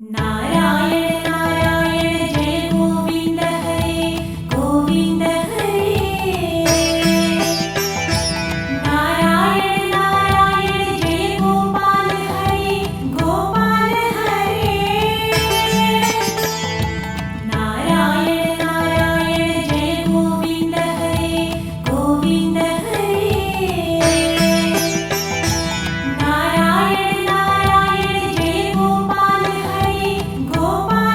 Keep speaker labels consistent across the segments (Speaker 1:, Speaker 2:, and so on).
Speaker 1: नारायण नारायण जय गोविंद हरे गोविंद हरे। नारायण नारायण जय गोपाल हरे गोपाल हरे। नारायण नारायण जय गोविंद हरे गोविंद हरे। नारायण नारायण जय गोपाल हरे गोपाल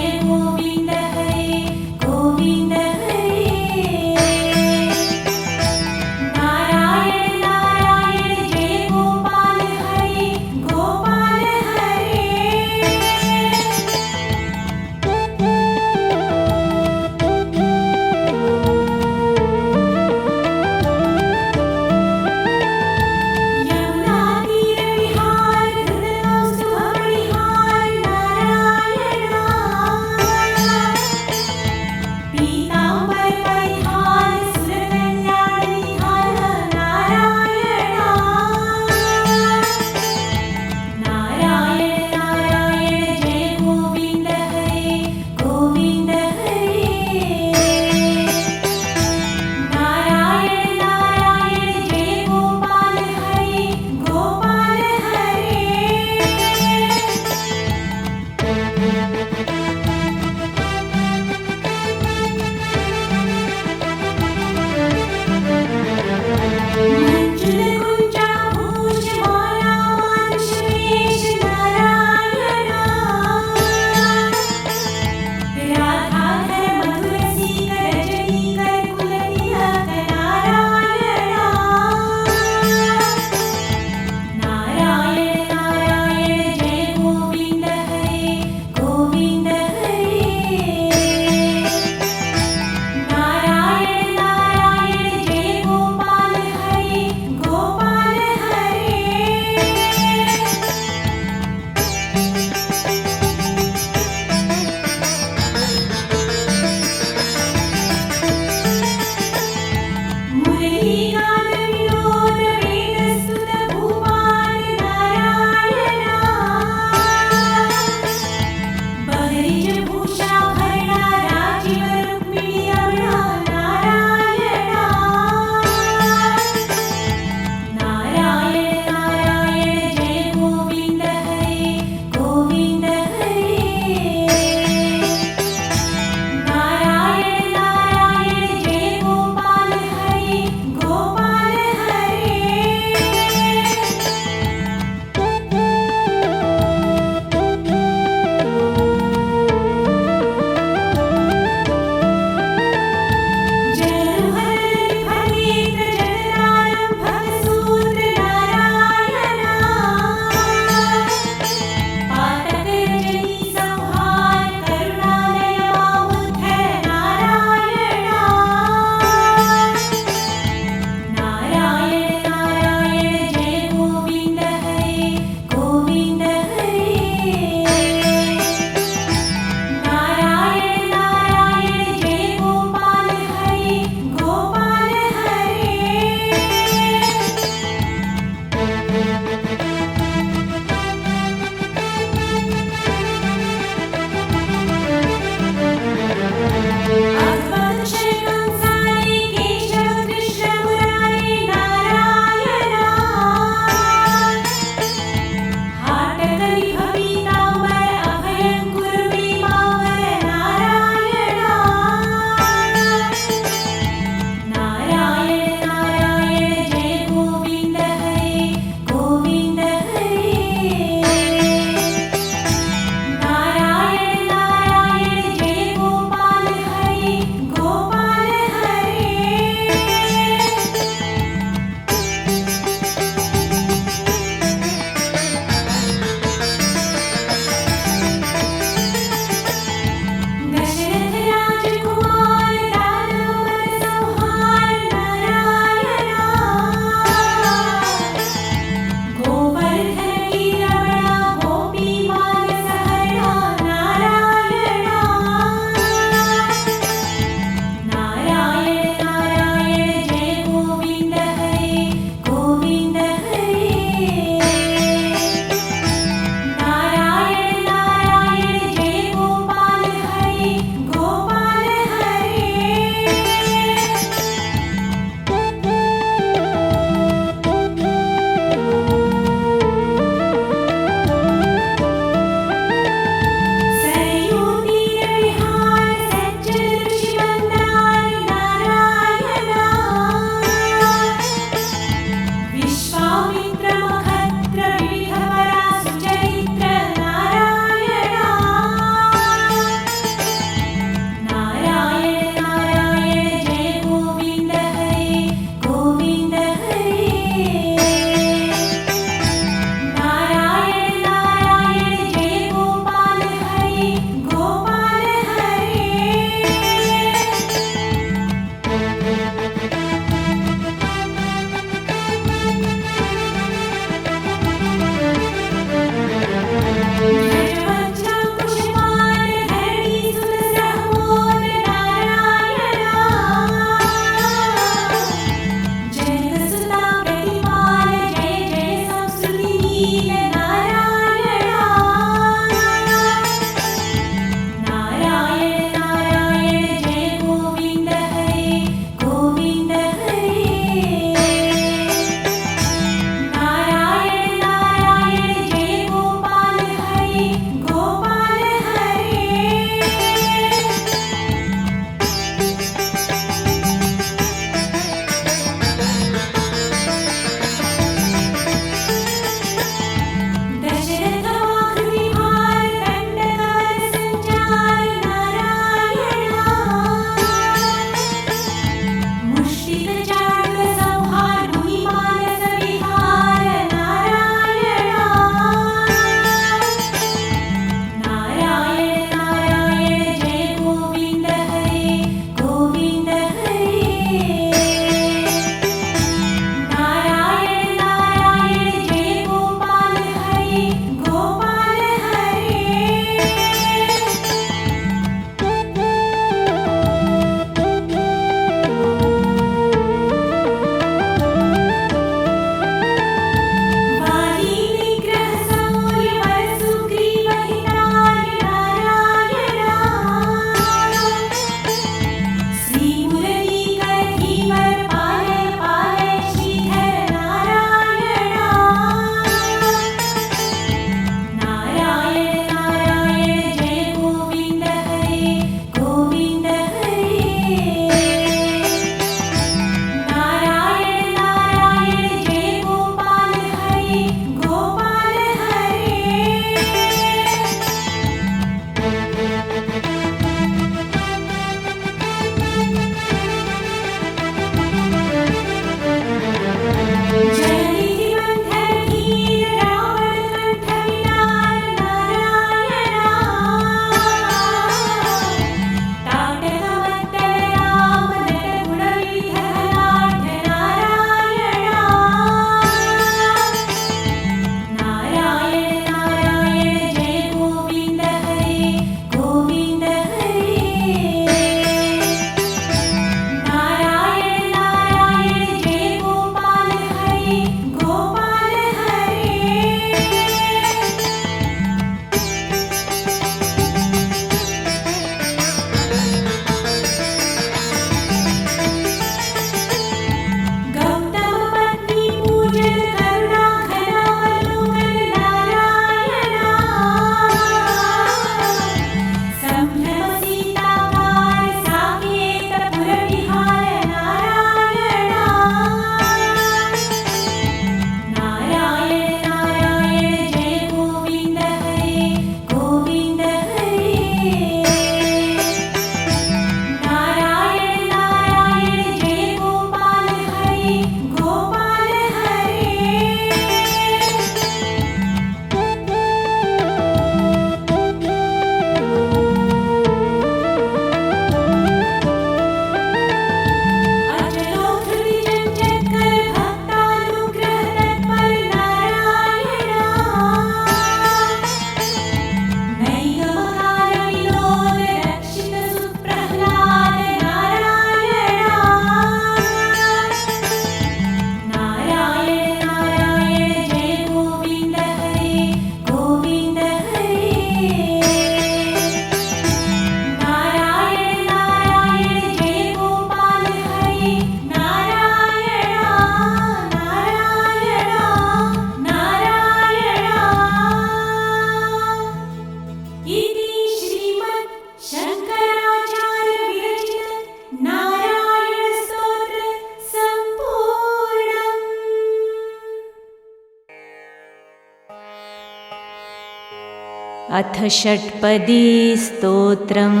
Speaker 1: अथ षट्पदी स्तोत्रम्।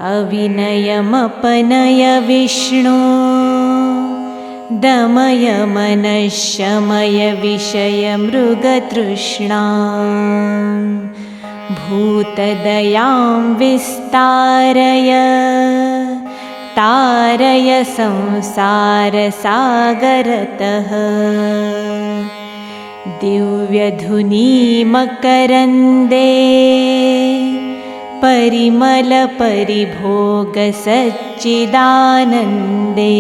Speaker 1: अविनयमपनय विष्णो दमय मनश्शमय विषयमृगतृष्णा भूतदयां विस्तारय तारय संसारसागरतः। दिव्यधुनीमकरन्दे परिमलपरिभोगसच्चिदानन्दे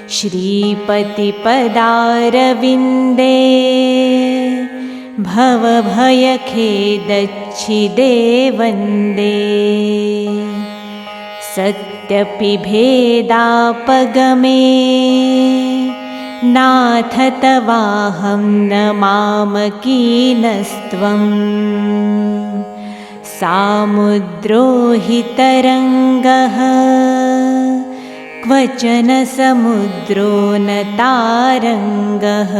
Speaker 1: श्रीपतिपदारविन्दे भवभयखेदच्छिदे वन्दे। सत्यपि भेदापगमे नाथ तवाहं न मामकीनस्त्वम्। सामुद्रो हि तरङ्गः क्वचन समुद्रो न तारङ्गः।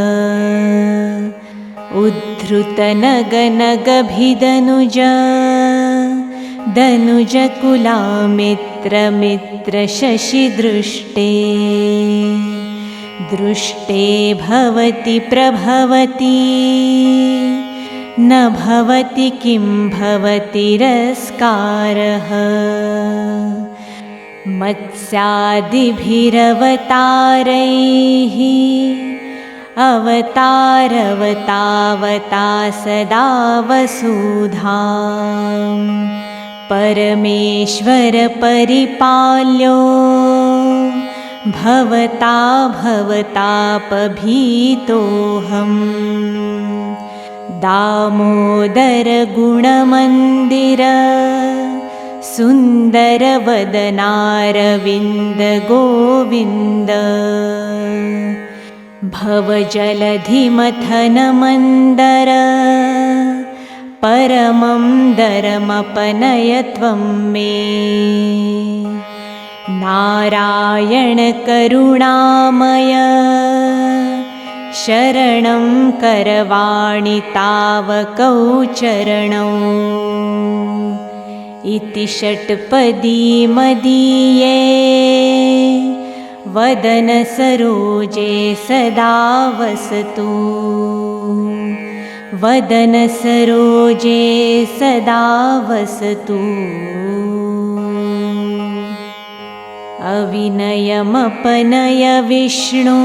Speaker 1: उद्धृतनगनगभिदनुज दनुजकुलामित्रमित्रशशिदृष्टे। दृष्टे भवति प्रभवति न भवति किं भवतिरस्कारः। मत्स्यादिभिरवतारैः अवतारवतावता सदा वसुधां। परमेश्वर परिपाल्यो भवता भवतापभीतोऽहम्। दामोदर गुणमन्दिर सुन्दरवदनारविन्द गोविन्द। भवजलधिमथनमन्दर परमं दरमपनय त्वं मे। नारायण करुणामय शरणं करवाणि तावकौ चरणौ। इति षट्पदी मदीये वदन सरोजे सदा वसतु। वदन सरोजे सदा वसतु। अविनयमपनय विष्णो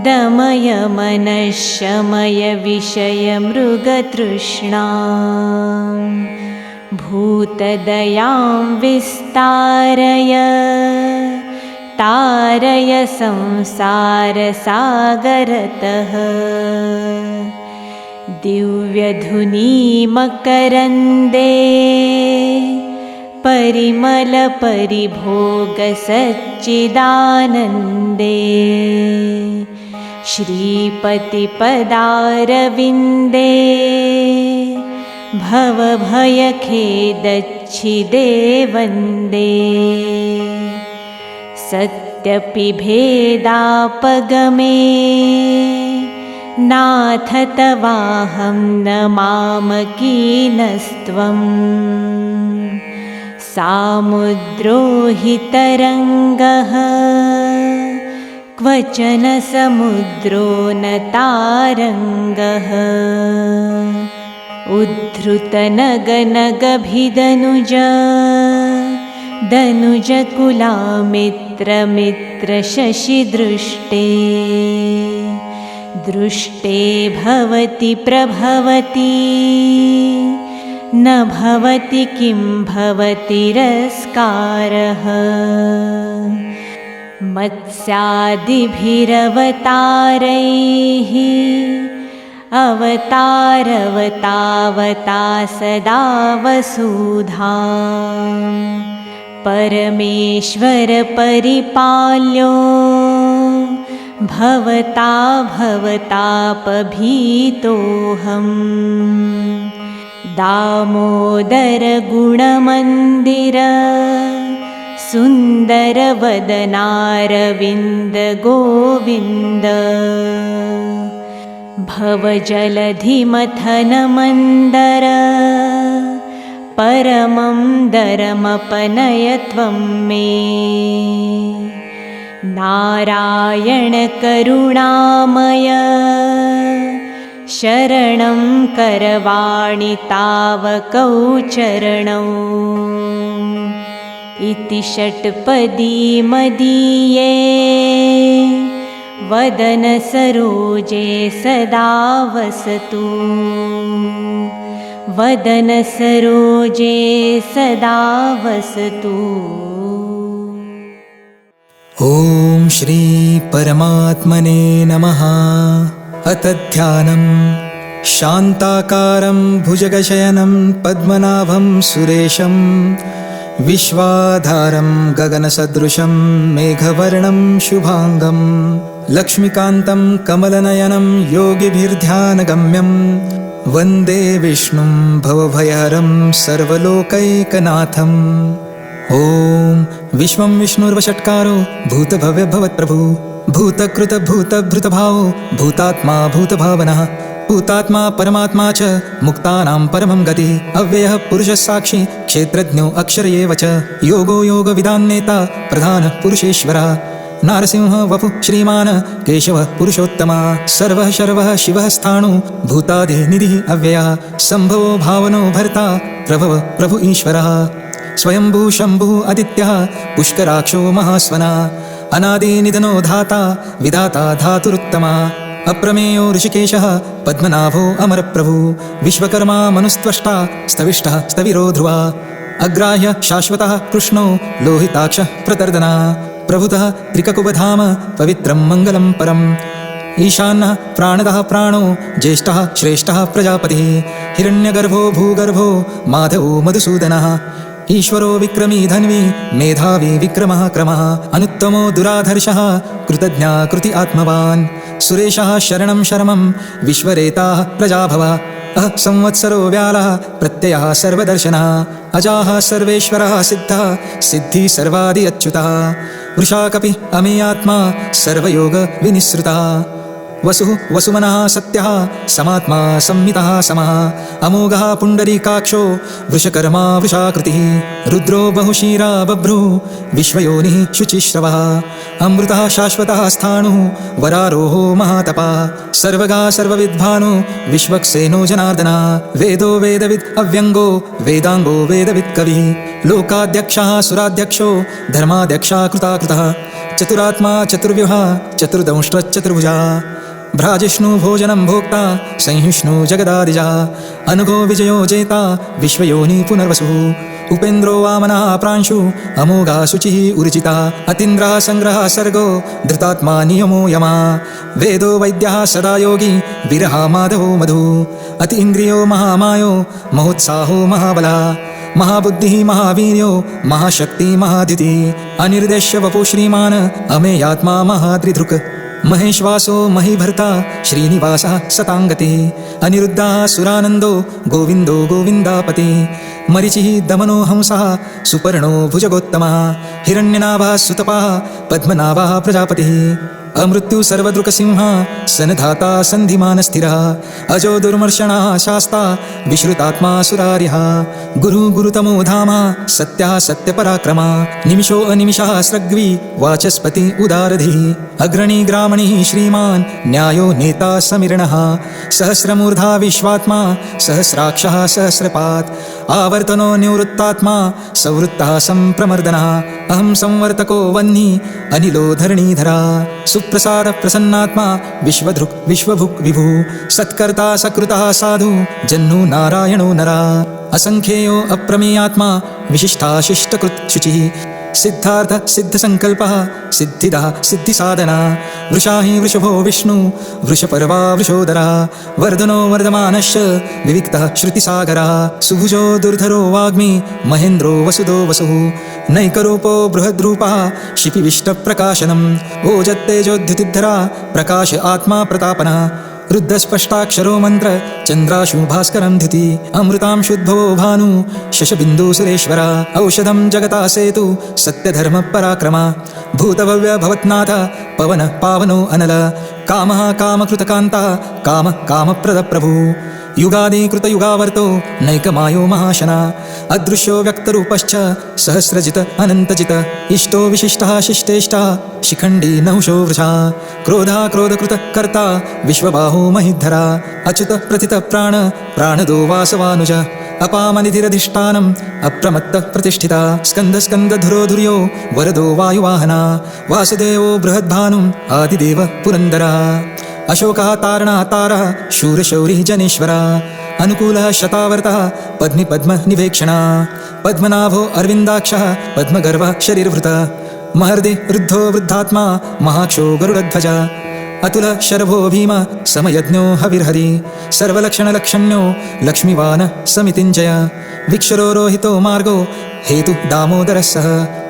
Speaker 1: दमय मनश्शमय विषयमृगतृष्णा भूतदयां विस्तारय तारय संसारसागरतः। दिव्यधुनीमकरन्दे परिमलपरिभोगसच्चिदानन्दे श्रीपतिपदारविन्दे भवभयखेदच्छिदे वन्दे। सत्यपि भेदापगमे नाथ तवाहं न मामकीनस्त्वम्। सामुद्रो हि तरङ्गः क्वचन समुद्रो न तारङ्गः। उद्धृतनगनगभिदनुज दनुजकुलामित्रमित्रशशिदृष्टे। दृष्टे भवति प्रभवति न भवति किं भवतिरस्कारः। मत्स्यादिभिरवतारैः अवतारवतावता सदा वसुधां। परमेश्वर परिपाल्यो भवता भवतापभीतोऽहम्। दामोदर गुणमन्दिर सुन्दरवदनारविन्द गोविन्द। भवजलधिमथनमन्दर परमं दरमपनय त्वं मे नारायण करुणामय शरणं करवाणि तावकौ चरणौ इति षट्पदी मदीये वदन सरोजे सदा वसतु वदन सरोजे सदा वसतु।
Speaker 2: ॐ श्री परमात्मने नमः। अथ ध्यानं शान्ताकारं भुजगशयनं पद्मनाभं सुरेशं विश्वाधारं गगनसदृशं मेघवर्णं शुभांगं लक्ष्मीकान्तं कमलनयनं योगिभिर्ध्यानगम्यं वन्दे विष्णुं भवभयहरं सर्वलोकैकनाथम्। ॐ विश्वं विष्णुर्वषट्कारो भूतभव्यभवत्प्रभु भूतकृत भूतभृतभावो भूतात्मा भूतभावनः भूतात्मा परमात्मा च मुक्तानां परमं गतिः अव्ययः पुरुषः साक्षी क्षेत्रज्ञो अक्षर एव च योगो योगविदान्नेता प्रधानः पुरुषेश्वरः नारसिंह वपुः श्रीमान् केशवः पुरुषोत्तमा सर्वः शर्वः शिवः स्थाणु भूतादिनिधिः अव्ययः सम्भवो भावनो भर्ता प्रभव प्रभु ईश्वरः स्वयंभू शंभु आदित्यः पुष्कराक्षो महास्वना अनादिनिधनो धाता विधाता धातुरुत्तमा अप्रमेयो ऋषिकेशः पद्मनाभो अमरप्रभु विश्वकर्मा मनुस्त्वष्टा स्तविष्टः स्तविरो ध्रुवा अग्राह्य शाश्वतः कृष्णो लोहिताक्षः प्रतर्दना प्रभुतः त्रिककुबधाम पवित्रं मङ्गलं परम् ईशानः प्राणदः प्राणो ज्येष्ठः श्रेष्ठः प्रजापतिः हिरण्यगर्भो भूगर्भो माधवो मधुसूदनः ईश्वरो विक्रमी धन्वी मेधावी विक्रमः क्रमः अनुत्तमो दुराधर्षः कृतज्ञा कृति आत्मवान् सुरेशः शरणं शर्मं विश्वरेताः प्रजाभव संवत्सरो व्यालः प्रत्ययः सर्वदर्शनः अजाः सर्वेश्वरः सिद्धः सिद्धि सर्वादि अच्युतः वृषाकपि अमेयात्मा सर्वयोग विनिसृतः वसुः वसुमनः सत्यः समात्मा संमितः समः अमोघः पुण्डरीकाक्षो वृषकर्मा वृषाकृतिः रुद्रो बहुशीरा बभ्रुः विश्वयोनिः शुचिश्रवः अमृतः शाश्वतः स्थाणुः वरारोहो महातपः सर्वगा सर्वविद्भानो विश्वक्सेनो जनार्दनः वेदो वेदविद् अव्यङ्गो वेदाङ्गो वेदविद् कविः लोकाध्यक्षः सुराध्यक्षो धर्माध्यक्षः कृताकृतः चतुरात्मा चतुर्व्युः चतुर्दंष्ट्रचतुर्भुजः भ्राजिष्णु भोजनं भोक्ता संहिष्णु जगदादिजः अनुभो विजयो जेता विश्वयोनि पुनर्वसुः उपेन्द्रो वामनः प्रांशु अमोघा शुचिः उर्जितः अतीन्द्रः संग्रहः सर्गो धृतात्मा नियमो यमा वेदो वैद्यः सदा योगी विरहा माधवो मधु अति इन्द्रियो महामायो महोत्साहो महाबलः महाबुद्धिः महावीर्यो महाशक्ति महादिति अनिर्देश्य वपु श्रीमान् अमेयात्मा महाद्रिधृक् महेश्वासो महीभर्ता श्रीनिवासः सताङ्गतिः अनिरुद्धः सुरानन्दो गोविन्दो गोविन्दापति मरीचिः दमनो हंसः सुपर्णो भुजगोत्तमः हिरण्यनाभः सुतपः पद्मनाभः प्रजापतिः अमृत्यु सर्वदृक्सिंह सनधाता सन्धिमान स्थिरः अजो दुर्मर्षणः शास्ता विश्रुतात्मा सुरार्यः गुरु गुरुतमो धाम सत्यः सत्यपराक्रमः निमिषो अनिमिषः स्रग्वी वाचस्पति उदारधिः अग्रणी ग्रामणिः श्रीमान् न्यायो नेता समीरणः सहस्रमूर्धा विश्वात्मा सहस्राक्षः सहस्रपात् आवर्तनो निवृत्तात्मा सवृत्तः संप्रमर्दनः अहं संवर्तको वह्नि अनिलो धरणीधरा सुप्रसाद प्रसन्नात्मा विश्वधृक् विश्वभुक् विभुः सत्कर्ता सकृतः साधु जह्नु नारायणो नरा असंख्येयो अप्रमेयात्मा विशिष्टाशिष्टकृत् शुचिः सिद्धार्थ सिद्धसंकल्पः सिद्धिदः सिद्धिसाधना वृषाहि वृषभो विष्णु वृषपर्वा वृषोदरः वर्धनो वर्धमानश्च विविक्तः श्रुतिसागरः सुभुजो दुर्धरो वाग्मी महेन्द्रो वसुदो वसुः नैकरूपो बृहद्रूपः शिपिविष्टप्रकाशनम् ओजत्तेजोद्युतिधरा प्रकाश आत्मा प्रतापनः रुद्धस्पष्टाक्षरो मंत्र चंद्राशु भास्करं धिति अमृतां शुद्धो भानु शशबिन्दु सुरेश्वर औषधं जगता सेतु सत्यधर्म पराक्रमा भूतभव्य भवत्नाथ पवन पावनो अनल कामः कामकृतकान्ता काम कामप्रद प्रभु युगादिकृतयुगावर्तो नैकमायो महाशना अदृश्यो व्यक्तरूपश्च सहस्रजित अनन्तजित इष्टो विशिष्टः शिष्टेष्टः शिखण्डी नहुषो वृषा क्रोधः क्रोधकृत कर्ता विश्वबाहो महिद्धरा अच्युत प्रथित प्राण प्राणदो वासवानुज अपामनिधिरधिष्ठानम् अप्रमत्त प्रतिष्ठिता स्कन्दस्कन्दधुरो धुर्यो वरदो वायुवाहना वासुदेवो बृहद्भानुम् आदिदेव पुरन्दरः अशोकः तारणः तारः शूरशौरिः जनेश्वरः अनुकूलः शतावर्तः पद्मी पद्मनिवेक्षणः पद्मनाभो अरविन्दाक्षः पद्मगर्वः शरीरभृतः महर्दि वृद्धो वृद्धात्मा महाक्षो गरुडध्वज अतुल शरभो भीम समयज्ञो हविर्हरि सर्वलक्षणलक्षण्यो लक्ष्मीवान समितिञ्जय विक्षरो रोहितो मार्गो हेतु दामोदरः सः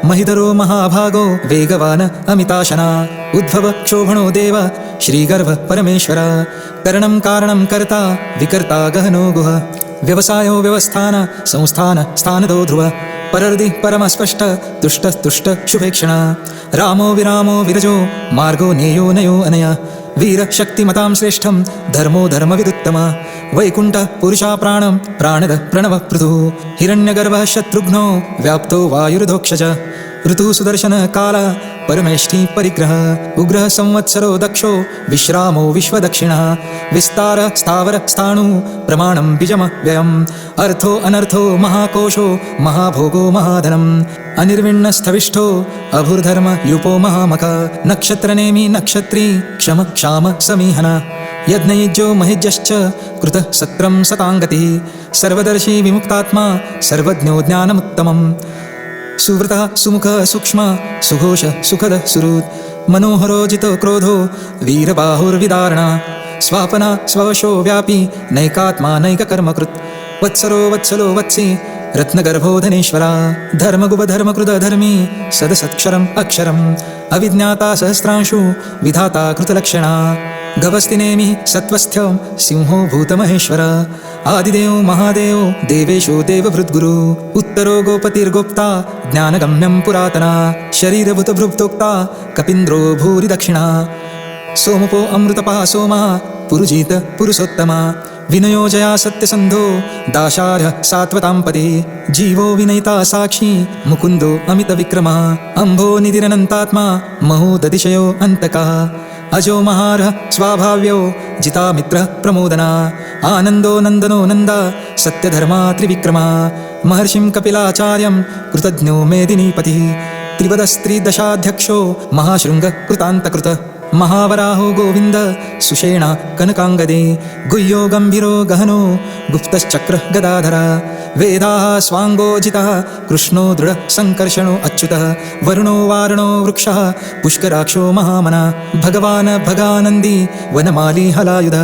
Speaker 2: महिधरो महाभागो वेगवान अमिताशना उद्भव क्षोभणो देव श्रीगर्भ परमेश्वर करणं कारणं कर्ता विकर्ता गहनो गुह व्यवसायो व्यवस्थान संस्थान स्थानदो ध्रुव परर्दि परमस्पष्ट तुष्ट तुष्ट शुभेक्षण रामो विरामो विरजो मार्गो नेयो नयो अनया वीर शक्तिमतां श्रेष्ठं धर्मो धर्मविदुत्तम वैकुण्ठ पुरुषा प्राणं प्राणद प्रणव पृथुः हिरण्यगर्भः शत्रुघ्नो व्याप्तो वायुर्धोक्षज ऋतुः सुदर्शन काल परमेष्ठी परिग्रह उग्रः संवत्सरो दक्षो विश्रामो विश्वदक्षिणः विस्तार स्थावर स्थाणु प्रमाणं बीजम व्ययम् अर्थो अनर्थो महाकोशो महाभोगो महाधनम् अनिर्विण्णस्थविष्ठो अभुर्धर्म यूपो महामख नक्षत्रनेमि नक्षत्री क्षम क्षाम समीहन यज्ञयुज्यो महिज्यश्च कृतः सत्रं सताङ्गतिः सर्वदर्शी विमुक्तात्मा सर्वज्ञो ज्ञानमुत्तमम् सुव्रतः सुमुखः सूक्ष्म सुघोष सुखद सुहृत् मनोहरोजितो क्रोधो वीरबाहुर्विदारणा स्वापना स्ववशो व्यापी नैकात्मा नैककर्मकृत् वत्सरो वत्सलो वत्सी रत्नगर्भो धनेश्वरा धर्मगुपधर्मकृत धर्मी सदसत्क्षरम् अक्षरम् अविज्ञाता सहस्रांशु विधाता कृतलक्षणा गवस्तिनेमि सत्वस्थ्यं सिंहो भूतमहेश्वर आदिदेव महादेव देवेशो देवभृद्गुरु उत्तरो गोपतिर्गोप्ता ज्ञानगम्यं पुरातना शरीरभूतभृप्तोक्ता कपीन्द्रो भूरि दक्षिणा सोमपो अमृतपः सोमः पुरुजीत पुरुषोत्तमा विनयो जया सत्यसन्धो दाशार्ह सात्वतां पदे जीवो विनयिता साक्षी मुकुन्दो अमितविक्रमः अम्भो निधिरनन्तात्मा महोदतिशयो अन्तकः अजो महार्ह स्वाभाव्यो जितामित्रः प्रमोदना आनन्दो नन्दनो नन्द सत्यधर्मा त्रिविक्रमा महर्षिं कपिलाचार्यं कृतज्ञो मेदिनीपतिः त्रिपदस्त्रिदशाध्यक्षो महाशृङ्ग कृतान्तकृत महावराहो गोविन्द सुषेणा कनकाङ्गदे गुह्यो गम्भीरो गहनो गुप्तश्चक्र गदाधर वेदाः स्वाङ्गोजितः कृष्णो दृढ सङ्कर्षणो अच्युतः वरुणो वारुणो वृक्षः पुष्कराक्षो महामना भगवान् भगानन्दी वनमाली हलायुध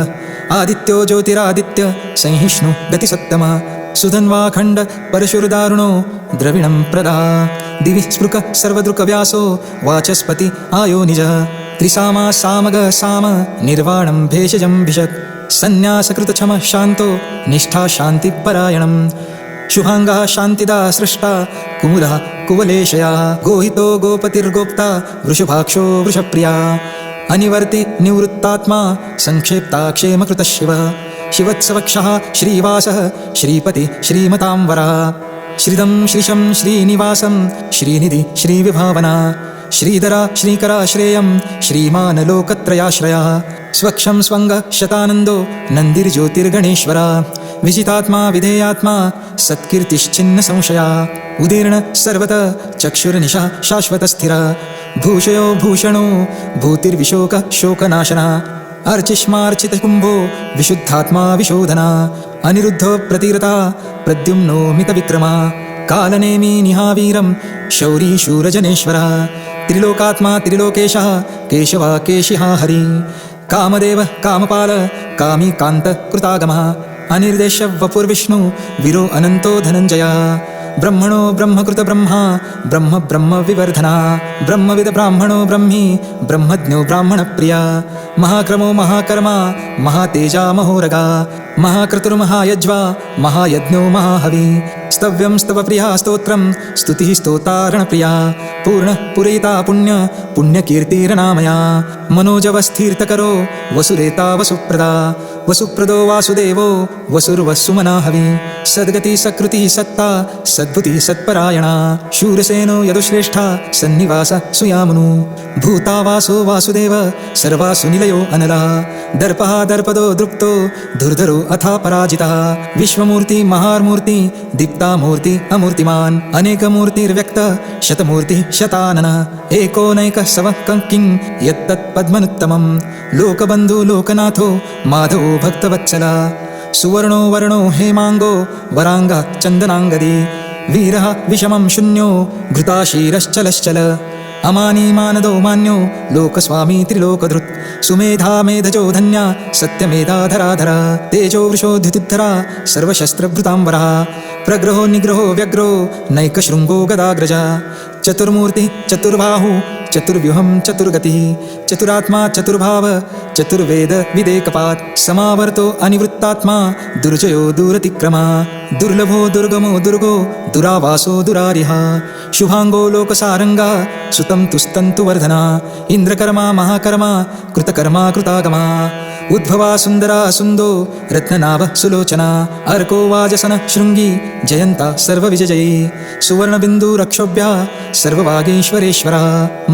Speaker 2: आदित्यो ज्योतिरादित्य संहिष्णु गतिसत्तमः सुधन्वाखण्ड परशुर्दारुणो द्रविणं प्रदा दिवि स्पृक सर्वदृक्व्यासो वाचस्पति आयो निजः त्रिसामा सामग साम निर्वाणं भेषजं भिषक् सन्न्यासकृतक्षमः शान्तो निष्ठा शान्तिपरायणम् शुभाङ्गः शान्तिदा सृष्टा कुमुदः कुवलेशया गोहितो गोपतिर्गोप्ता वृषभाक्षो वृषप्रिया अनिवर्ति निवृत्तात्मा संक्षेप्ता क्षेमकृतः शिवः शिवत्सवक्षः श्रीवासः श्रीपति श्रीमतां वरः श्रीदं श्रीशं श्रीनिवासं श्रीनिधि श्रीविभावना श्रीधरा श्रीकरा श्रेयं श्रीमान् लोकत्रयाश्रयः स्वक्षं स्वङ्ग शतानन्दो नन्दिर्ज्योतिर्गणेश्वरा विजितात्मा विधेयात्मा सत्कीर्तिश्चिन्न संशया उदीर्ण सर्वत चक्षुर्निशा शाश्वतस्थिरा भूषयो भूषणो भूतिर्विशोक शोकनाशना अर्चिष्मार्चितकुम्भो विशुद्धात्मा विशोधना अनिरुद्धो प्रतिरता प्रद्युम्नो मितविक्रमा कालनेमि निहावीरं शौरी शूरजनेश्वरः त्रिलोकात्मा त्रिलोकेशः केशवा केशिहा हरि कामदेव कामपाल कामी कान्त कृतागमः अनिर्देश्य वपुर्विष्णु वीरो अनन्तो धनञ्जयः ब्रह्मणो ब्रह्मकृत ब्रह्मा ब्रह्म ब्रह्म विवर्धना ब्रह्मविद ब्राह्मणो ब्रह्मी ब्रह्मज्ञो ब्राह्मणप्रिया महाक्रमो महाकर्मा महातेजा महोरगा महाक्रतुर्महायज्वा महायज्ञो महाहवि स्तव्यं स्तवप्रिया स्तोत्रं स्तुतिः स्तोतारणप्रिया पूर्णः पुरयिता पुण्यकीर्तिरनामया मनोजवस्थीर्तकरो वसुरेता वसुप्रदा वसुप्रदो वासुदेवो वसुर्वसुमनाहवि सद्गति सकृतिः सत्ता सद्भुतिः सत्परायणा शूरसेनो यदुश्रेष्ठा सन्निवास सुयामनु भूता वासो वासुदेव सर्वासु निलयो अनलः दर्पः दर्पदो दृप्तो धुर्धरो अथा पराजितः विश्वमूर्ति महामूर्ति दीप्ता मूर्ति अमूर्तिमान् अनेकमूर्तिर्व्यक्त शतमूर्ति शतानन एकोनैकः सवः किं यत्तत् पद्मनुत्तमं लोकबन्धु लोकनाथो माधवो भक्तवत्सल सुवर्णो वर्णो हेमाङ्गो वराङ्गः चन्दनाङ्गदी वीरः विषमं शून्यो घृताशीरश्चलश्चल अमानी मानदो मान्यो लोकस्वामी त्रिलोकधृत् सुमेधा मेधजो धन्या सत्यमेधाधराधरा तेजो वृषोद्युतिधरा सर्वशस्त्रभृताम्बरः प्रग्रहो निग्रहो व्यग्रो नैकशृङ्गो गदाग्रजा चतुर्मूर्ति चतुर्बाहु चतुर्व्यूहं चतुर्गतिः चतुरात्मा चतुर्भाव चतुर्वेद विदेकपात् समावर्तो अनिवृत्तात्मा दुर्जयो दूरतिक्रमा दुर्लभो दुर्गमो दुर्गो दुरावासो दुरारिः शुभांगो लोकसारंगा सुतं तुस्तन्तु वर्धना इंद्रकर्मा महाकर्मा कृतकर्मा कृतागमा उद्भवा सुंदरा सुंदो रत्ननाभ सुलोचना अर्को वाजसन शृंगी जयंता सर्वविजयी सुवर्णबिंदु रक्षोभ्या सर्ववागीश्वरेश्वरः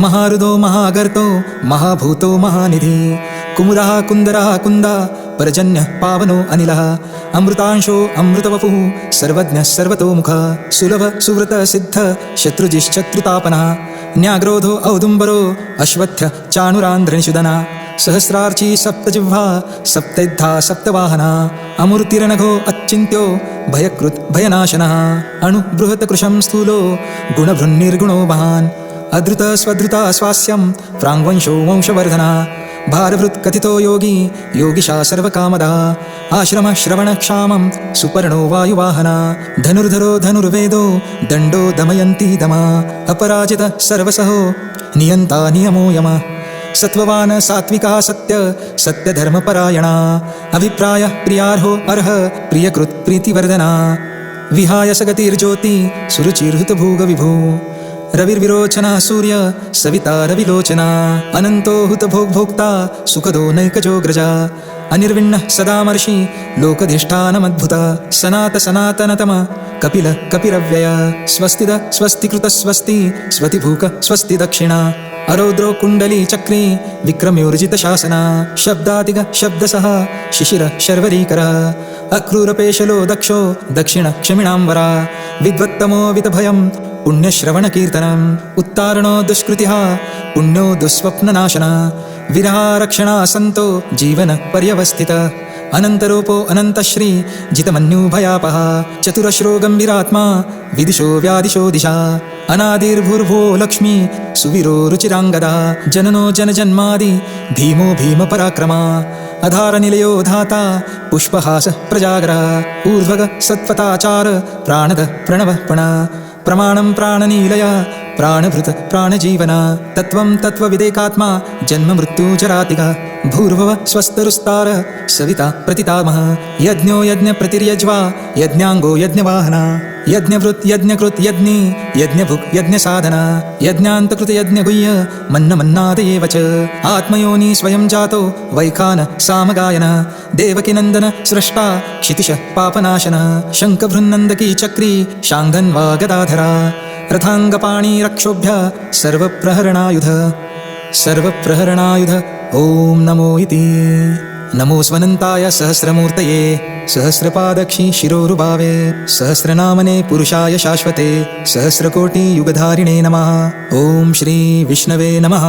Speaker 2: महारुदो महागर्तो महाभूतो महानिधि कुमुदः कुन्दरः कुन्दा परजन्यः पावनो अनिलः अमृतांशो अमृतवपुः सर्वज्ञः सर्वतोमुखः सुलभ सुव्रत सिद्ध शत्रुजिश्चत्रुतापनः न्याग्रोधो औदुम्बरो अश्वत्थ चाणुरान्ध्रनिषुदना सहस्रार्ची सप्तजिह्वा सप्तैद्धा सप्तवाहना अमूर्तिरनघो अच्चिन्त्यो भयकृत् भयनाशनः अणुबृहत्कृशं स्थूलो गुणभृन्निर्गुणो महान् अधृत स्वधृता स्वास्यं प्राङ्वंशो वंशवर्धना भारभृत् कथितो योगी योगिशा सर्वकामदा आश्रम श्रवणक्षामं सुपर्णो वायुवाहना धनुर्धरो धनुर्वेदो दण्डो दमयन्ती दमा अपराजित सर्वसहो नियन्ता नियमो यम सत्ववान सात्विका सत्य सत्यधर्मपरायणा अभिप्राय प्रियार्हो अर्ह प्रियकृत् प्रीतिवर्धना विहाय सगतिर्ज्योति सुरुचिर्हुतभोगविभो रविर्विरोचना सूर्य सविता रविलोचना अनंतो हुत भोक्ता सुखदो नैकजोग्रजा अनिर्विण्णः सदामर्षि लोकधिष्ठानमद्भुत सनात सनातनतम कपिल कपिरव्यय स्वस्तिद स्वस्तिकृत स्वस्ति स्वतिभूक स्वस्ति दक्षिणा अरौद्रो कुण्डली चक्री विक्रम्योर्जित शासना शब्दातिग शब्दसः शिशिर शर्वरीकर अक्रूरपेशलो दक्षो दक्षिण क्षमिणाम्बरा विद्वत्तमो वितभयं पुण्यश्रवणकीर्तनम् उत्तारणो दुष्कृतिः पुण्यो दुःस्वप्ननाशना विरहारक्षणा सन्तो जीवन पर्यवस्थित अनन्तरूपो अनन्तश्री जितमन्युभयापः चतुरश्रो गम्भीरात्मा विदिशो व्यादिशो दिशा अनादिर्भूर्भो लक्ष्मी सुवीरो रुचिराङ्गदा जननो जनजन्मादि भीमो भीमपराक्रमा अधारनिलयो धाता पुष्पहास प्रजागरा ऊर्ध्वग सत्पथाचार प्राणद प्रणवपण प्रमाणं प्राणनीलय प्राणभृत प्राणजीवना तत्त्वं तत्त्वविदेकात्मा जन्म मृत्युजरातिगा भूर्भुव स्वस्तरुस्तार सविता प्रतितामः यज्ञो यज्ञप्रतिर्यज्वा यज्ञाङ्गो यज्ञवाहना यज्ञवृत् यज्ञकृत् यज्ञी यज्ञभुक् यज्ञसाधना यज्ञान्तकृत यज्ञगुह्य मन्नमन्नादयेव च आत्मयोनि स्वयं जातो वैखान सामगायन देवकीनन्दन सृष्टा क्षितिश पापनाशन शङ्खभृन्नन्दकी चक्री शाङ्गन्वा गदाधरा रथाङ्गपाणि रक्षोभ्य सर्वप्रहरणायुध ॐ नमो इति नमो स्वनन्ताय सहस्रमूर्तये सहस्रपादक्षि शिरोरुभावे सहस्रनामने पुरुषाय शाश्वते सहस्रकोटियुगधारिणे नमः ॐ श्री विष्णवे नमः।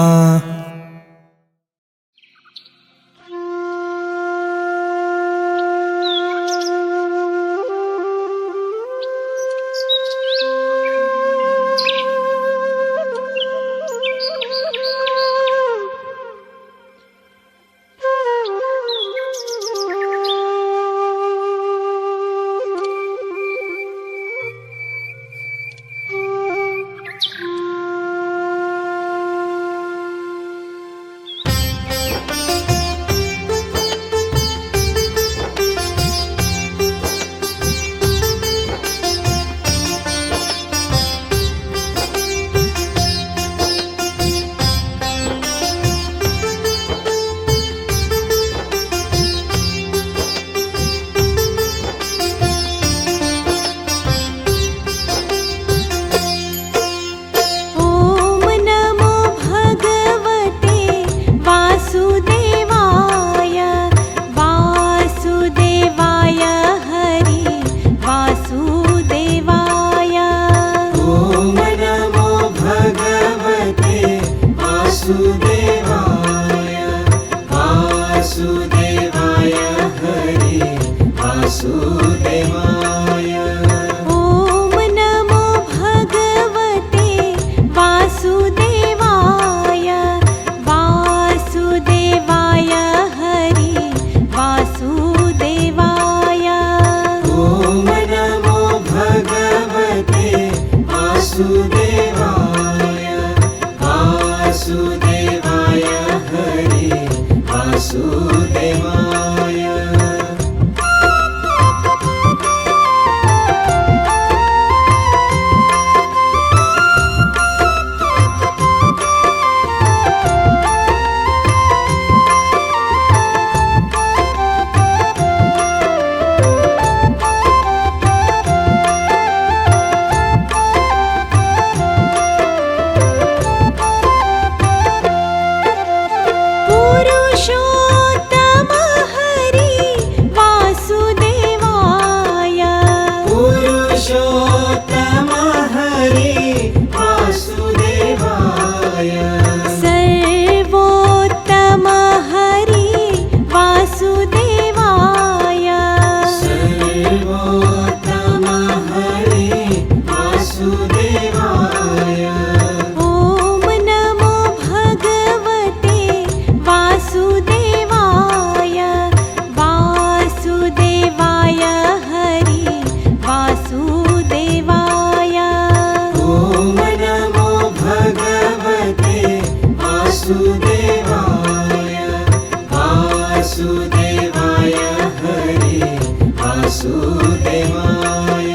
Speaker 2: वासुदेवाय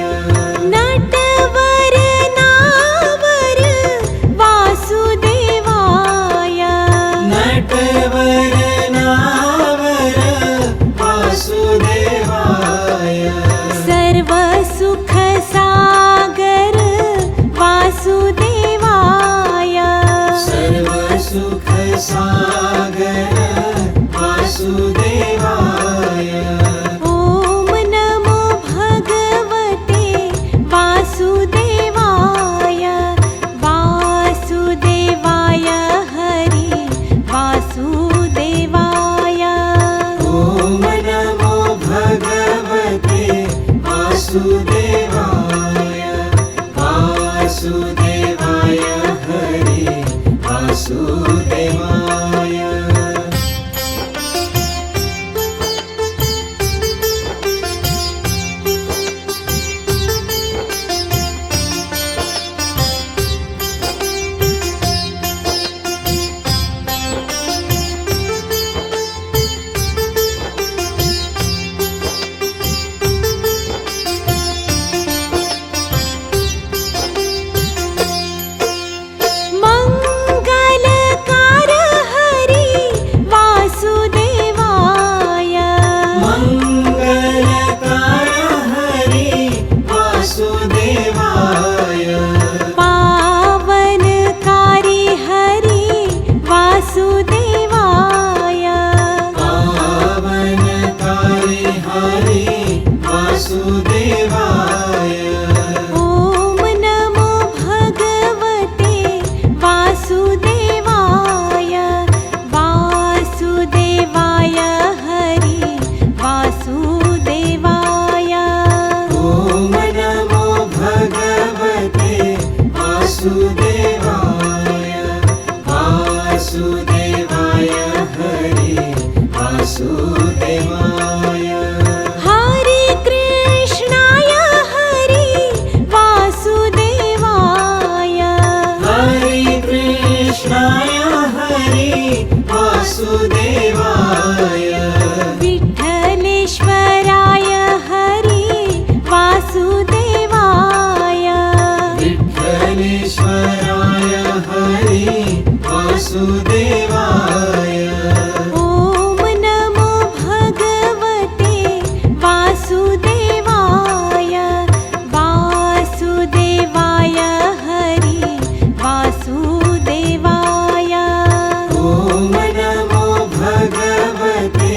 Speaker 1: नटवर नावर वासुदेवाय
Speaker 2: नटवर नावर वासुदेवाय
Speaker 1: सर्व सुख सागर वासुदेवाय
Speaker 2: सर्व सुख सागर वासुदेवाय
Speaker 1: ॐ नमो भगवते वासुदेवाय वासुदेवाय हरि वासुदेवाय
Speaker 2: ॐ नमो भगवते वासुदेवाय वासुदेवाय हरि वासुदेवाय
Speaker 1: मङ्गलकार हरि वासुदेवाय
Speaker 2: मङ्गलकार हरि वासुदेवाय
Speaker 1: पावनकारी हरि वासुदेवाय
Speaker 2: पावनकारी हरि वासुदेवाय
Speaker 1: ॐ नमो भगवते वासुदेवाय वासुदेवाय हरि वासुदेवाय
Speaker 2: ॐ नमो भगवते वासुदेवाय वासुदेवाय हरि वासुदेवाय
Speaker 1: हरे कृष्णाय हरि वासुदेवाय
Speaker 2: हरे कृष्णाय हरि वासुदेवाय
Speaker 1: विठ्ठलेश्वराय हरि वासुदेवाय
Speaker 2: विठ्ठलेश्वराय हरि वासुदेवाय
Speaker 1: ॐ नमो भगवते वासुदेवाय वासुदेवाय हरि वासुदेवाय
Speaker 2: ॐ नमो भगवते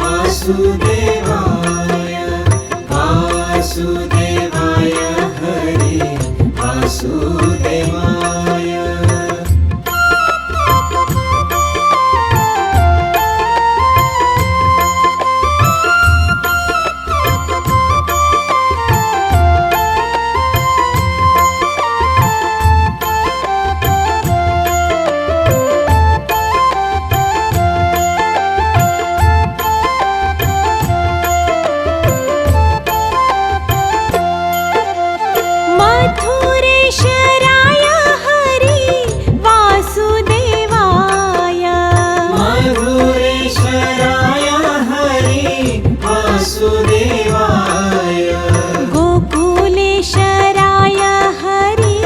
Speaker 2: वासुदेवाय वासुदेवाय हरि वासुदेवाय
Speaker 1: मथुरेश्वराय हरि वासुदेवाय
Speaker 2: मधुरेश्वराय हरि वासुदेवाय
Speaker 1: गोकुलेश्वराय हरि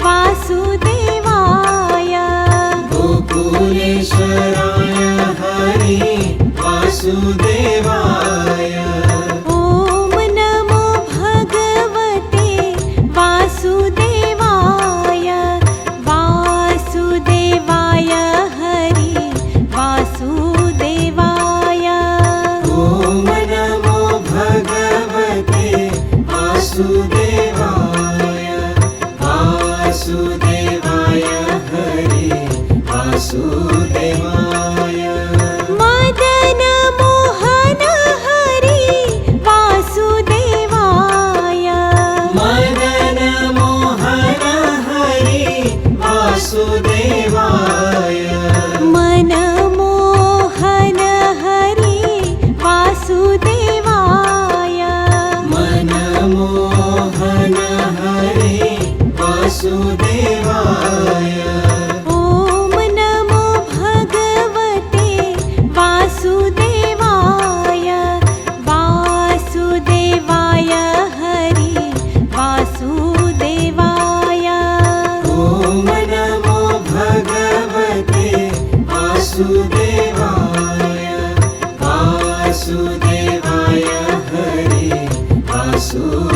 Speaker 1: वासुदेवाय
Speaker 2: गोकुलेश्वराय हरि वासुदेवाय
Speaker 1: ॐ नमो भगवते वासुदेवाय वासुदेवाय हरि वासुदेवाय
Speaker 2: ॐ नमो भगवते वासुदेवाय वासुदेवाय हरि वासुदेवाय
Speaker 1: मदन मोहन हरि
Speaker 2: वासुदेवाय हरि वासुदेवाय